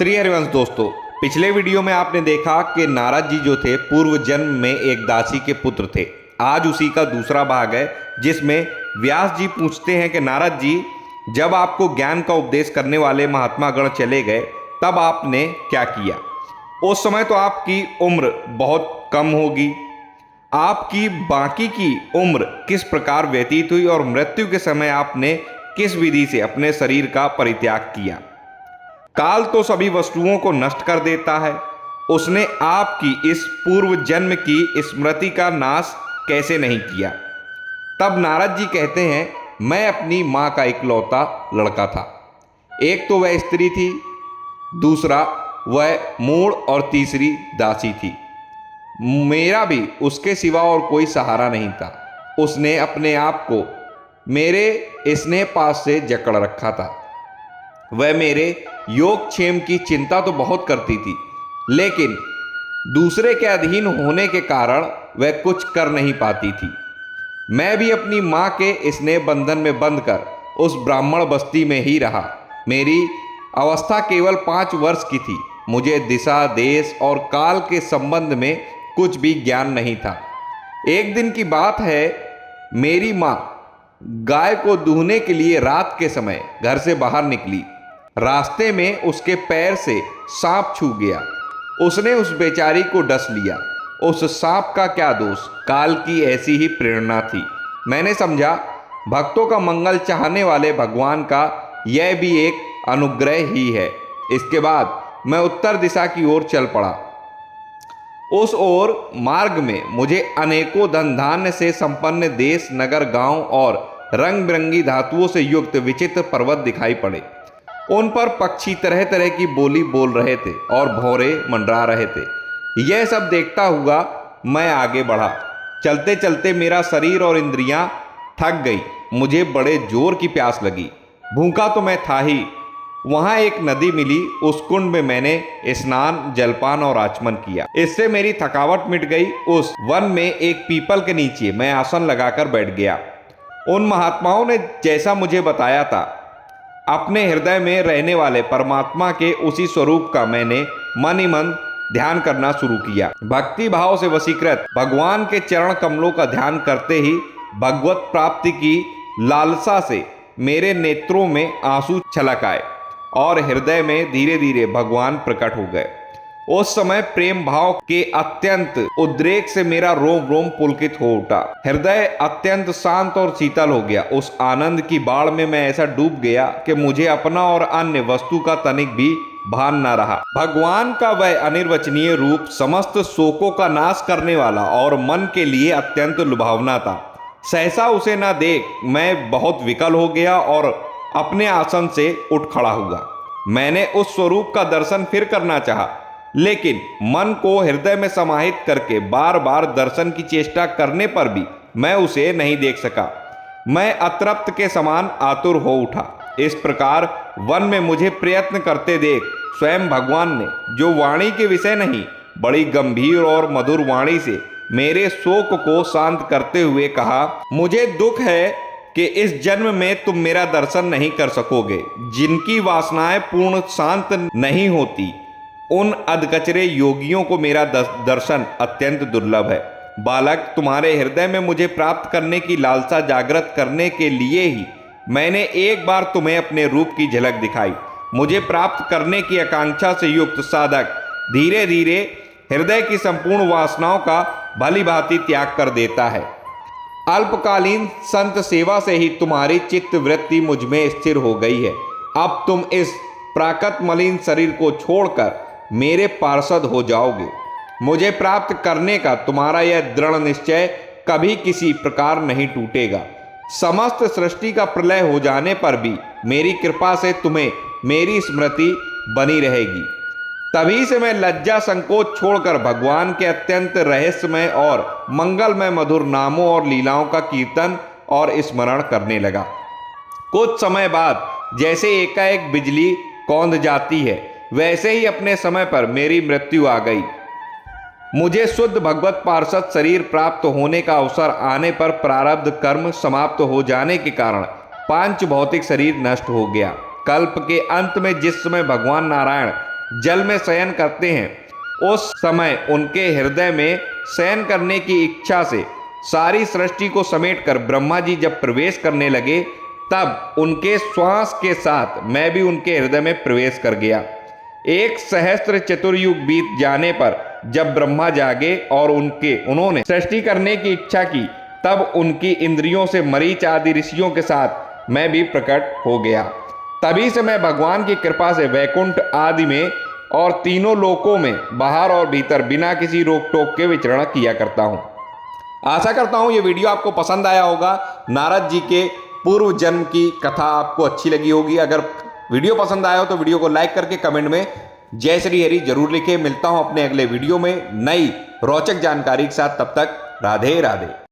श्री हरिवंश दोस्तों, पिछले वीडियो में आपने देखा कि नारद जी जो थे पूर्व जन्म में एक दासी के पुत्र थे। आज उसी का दूसरा भाग है जिसमें व्यास जी पूछते हैं कि नारद जी, जब आपको ज्ञान का उपदेश करने वाले महात्मा गण चले गए तब आपने क्या किया? उस समय तो आपकी उम्र बहुत कम होगी। आपकी बाकी की उम्र किस प्रकार व्यतीत हुई और मृत्यु के समय आपने किस विधि से अपने शरीर का परित्याग किया? काल तो सभी वस्तुओं को नष्ट कर देता है, उसने आपकी इस पूर्व जन्म की स्मृति का नाश कैसे नहीं किया? तब नारद जी कहते हैं, मैं अपनी माँ का इकलौता लड़का था। एक तो वह स्त्री थी, दूसरा वह मूढ़ और तीसरी दासी थी। मेरा भी उसके सिवा और कोई सहारा नहीं था। उसने अपने आप को मेरे स्नेह पास से जकड़ रखा था। वह मेरे योगक्षेम की चिंता तो बहुत करती थी, लेकिन दूसरे के अधीन होने के कारण वह कुछ कर नहीं पाती थी। मैं भी अपनी माँ के स्नेह बंधन में बंधकर उस ब्राह्मण बस्ती में ही रहा। मेरी अवस्था केवल 5 वर्ष की थी। मुझे दिशा, देश और काल के संबंध में कुछ भी ज्ञान नहीं था। एक दिन की बात है, मेरी माँ गाय को दूहने के लिए रात के समय घर से बाहर निकली। रास्ते में उसके पैर से सांप छू गया। उसने उस बेचारी को डस लिया। उस सांप का क्या दोष, काल की ऐसी ही प्रेरणा थी। मैंने समझा, भक्तों का मंगल चाहने वाले भगवान का यह भी एक अनुग्रह ही है। इसके बाद मैं उत्तर दिशा की ओर चल पड़ा। उस ओर मार्ग में मुझे अनेकों धन धान्य से संपन्न देश, नगर, गांव और रंग बिरंगी धातुओं से युक्त विचित्र पर्वत दिखाई पड़े। उन पर पक्षी तरह तरह की बोली बोल रहे थे और भौरे मंडरा रहे थे। यह सब देखता हुआ मैं आगे बढ़ा। चलते चलते मेरा शरीर और इंद्रियां थक गई। मुझे बड़े जोर की प्यास लगी। भूखा तो मैं था ही। वहां एक नदी मिली। उस कुंड में मैंने स्नान, जलपान और आचमन किया। इससे मेरी थकावट मिट गई। उस वन में एक पीपल के नीचे मैं आसन लगाकर बैठ गया। उन महात्माओं ने जैसा मुझे बताया था, अपने हृदय में रहने वाले परमात्मा के उसी स्वरूप का मैंने मन ही मन ध्यान करना शुरू किया। भक्ति भाव से वशीकृत भगवान के चरण कमलों का ध्यान करते ही भगवत प्राप्ति की लालसा से मेरे नेत्रों में आंसू छलक आए और हृदय में धीरे धीरे भगवान प्रकट हो गए। उस समय प्रेम भाव के अत्यंत उद्रेक से मेरा रोम रोम पुलकित हो उठा। हृदय अत्यंत शांत और शीतल हो गया। उस आनंद की बाढ़ में मैं ऐसा डूब गया कि मुझे अपना और अन्य वस्तु का तनिक भी भान न रहा। भगवान का वह अनिर्वचनीय रूप समस्त शोकों का नाश करने वाला और मन के लिए अत्यंत लुभावना था। सहसा उसे न देख मैं बहुत विकल हो गया और अपने आसन से उठ खड़ा हुआ। मैंने उस स्वरूप का दर्शन फिर करना चाहा, लेकिन मन को हृदय में समाहित करके बार बार दर्शन की चेष्टा करने पर भी मैं उसे नहीं देख सका। मैं अतृप्त के समान आतुर हो उठा। इस प्रकार वन में मुझे प्रयत्न करते देख स्वयं भगवान ने, जो वाणी के विषय नहीं, बड़ी गंभीर और मधुर वाणी से मेरे शोक को शांत करते हुए कहा, मुझे दुख है कि इस जन्म में तुम मेरा दर्शन नहीं कर सकोगे। जिनकी वासनाएं पूर्ण शांत नहीं होती, उन अधकचरे योगियों को मेरा दर्शन अत्यंत दुर्लभ है। बालक, तुम्हारे हृदय में मुझे प्राप्त करने की लालसा जागृत करने के लिए ही मैंने एक बार तुम्हें अपने रूप की झलक दिखाई। मुझे प्राप्त करने की आकांक्षा से युक्त साधक धीरे धीरे हृदय की संपूर्ण वासनाओं का भली भांति त्याग कर देता है। अल्पकालीन संत सेवा से ही तुम्हारी चित्त वृत्ति मुझ में स्थिर हो गई है। अब तुम इस प्राकृत मलिन शरीर को छोड़कर मेरे पार्षद हो जाओगे। मुझे प्राप्त करने का तुम्हारा यह दृढ़ निश्चय कभी किसी प्रकार नहीं टूटेगा। समस्त सृष्टि का प्रलय हो जाने पर भी मेरी कृपा से तुम्हें मेरी स्मृति बनी रहेगी। तभी से मैं लज्जा संकोच छोड़कर भगवान के अत्यंत रहस्यमय और मंगलमय मधुर नामों और लीलाओं का कीर्तन और स्मरण करने लगा। कुछ समय बाद जैसे एकाएक बिजली कौंध जाती है, वैसे ही अपने समय पर मेरी मृत्यु आ गई। मुझे शुद्ध भगवत पार्षद शरीर प्राप्त होने का अवसर आने पर प्रारब्ध कर्म समाप्त हो जाने के कारण पांच भौतिक शरीर नष्ट हो गया। कल्प के अंत में जिस समय भगवान नारायण जल में शयन करते हैं उस समय उनके हृदय में शयन करने की इच्छा से सारी सृष्टि को समेटकर ब्रह्मा जी जब प्रवेश करने लगे, तब उनके श्वास के साथ मैं भी उनके हृदय में प्रवेश कर गया। 1 सहस्त्र चतुर्युग बीत जाने पर जब ब्रह्मा जागे और उन्होंने सृष्टि करने की इच्छा की, तब उनकी इंद्रियों से मरीच आदि ऋषियों के साथ मैं भी प्रकट हो गया। तभी से मैं भगवान की कृपा से वैकुंठ आदि में और तीनों लोकों में बाहर और भीतर बिना किसी रोक टोक के विचरण किया करता हूँ। आशा करता हूँ ये वीडियो आपको पसंद आया होगा। नारद जी के पूर्व जन्म की कथा आपको अच्छी लगी होगी। अगर वीडियो पसंद आया हो तो वीडियो को लाइक करके कमेंट में जय श्री हरि जरूर लिखें। मिलता हूँ अपने अगले वीडियो में नई रोचक जानकारी के साथ। तब तक राधे राधे।